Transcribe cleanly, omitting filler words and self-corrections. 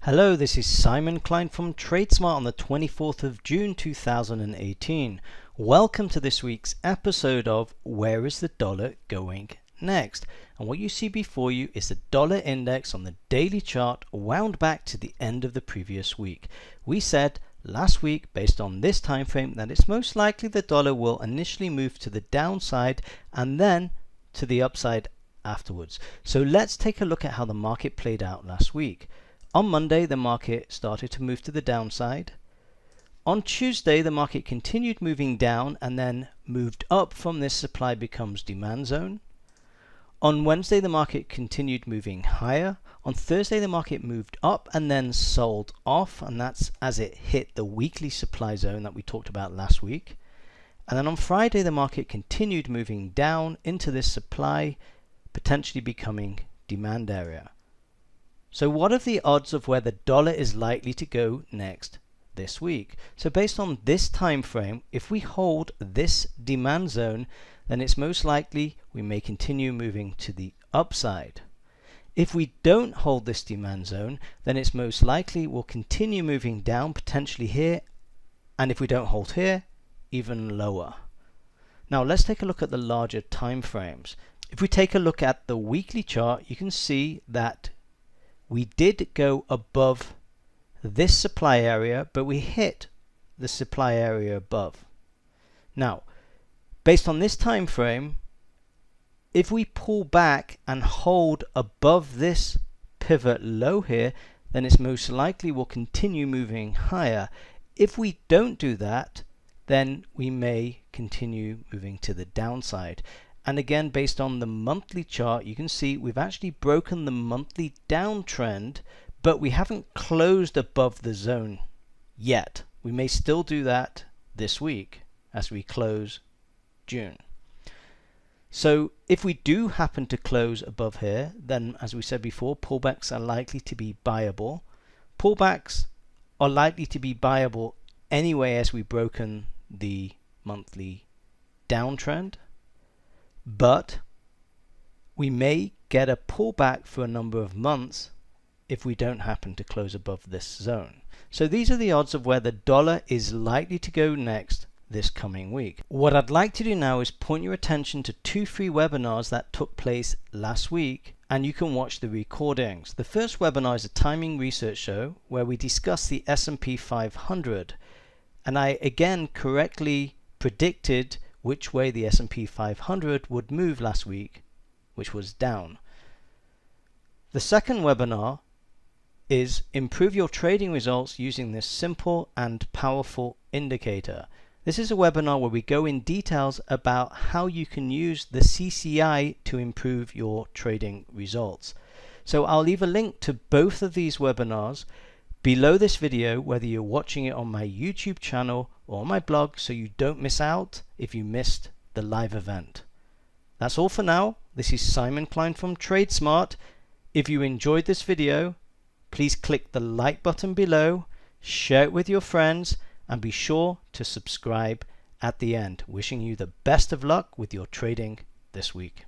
Hello, this is Simon Klein from TradeSmart on the 24th of June 2018. Welcome to this week's episode of Where is the Dollar Going Next? And what you see before you is the dollar index on the daily chart wound back to the end of the previous week. We said last week, based on this time frame, that it's most likely the dollar will initially move to the downside and then to the upside afterwards. So let's take a look at how the market played out last week. On Monday, the market started to move to the downside. On Tuesday, the market continued moving down and then moved up from this supply becomes demand zone. On Wednesday, the market continued moving higher. On Thursday, the market moved up and then sold off, and that's as it hit the weekly supply zone that we talked about last week. And then on Friday, the market continued moving down into this supply, potentially becoming demand area. So what are the odds of where the dollar is likely to go next this week? So based on this time frame, if we hold this demand zone, then it's most likely we may continue moving to the upside. If we don't hold this demand zone, then it's most likely we'll continue moving down, potentially here, and if we don't hold here, even lower. Now let's take a look at the larger time frames. If we take a look at the weekly chart, you can see that we did go above this supply area, but we hit the supply area above. Now, based on this time frame, if we pull back and hold above this pivot low here, then it's most likely we'll continue moving higher. If we don't do that, then we may continue moving to the downside. And again, based on the monthly chart, you can see we've actually broken the monthly downtrend, but we haven't closed above the zone yet. We may still do that this week as we close June. So if we do happen to close above here, then as we said before, pullbacks are likely to be buyable. Pullbacks are likely to be buyable anyway as we've broken the monthly downtrend. But we may get a pullback for a number of months if we don't happen to close above this zone. So these are the odds of where the dollar is likely to go next this coming week. What I'd like to do now is point your attention to two free webinars that took place last week, and you can watch the recordings. The first webinar is a timing research show where we discuss the S&P 500, and I again correctly predicted which way the S&P 500 would move last week, which was down. The second webinar is Improve Your Trading Results Using This Simple and Powerful Indicator. This is a webinar where we go in details about how you can use the CCI to improve your trading results. So I'll leave a link to both of these webinars below this video, whether you're watching it on my YouTube channel or on my blog, so you don't miss out if you missed the live event. That's all for now. This is Simon Klein from TradeSmart. If you enjoyed this video, please click the like button below, share it with your friends, and be sure to subscribe at the end. Wishing you the best of luck with your trading this week.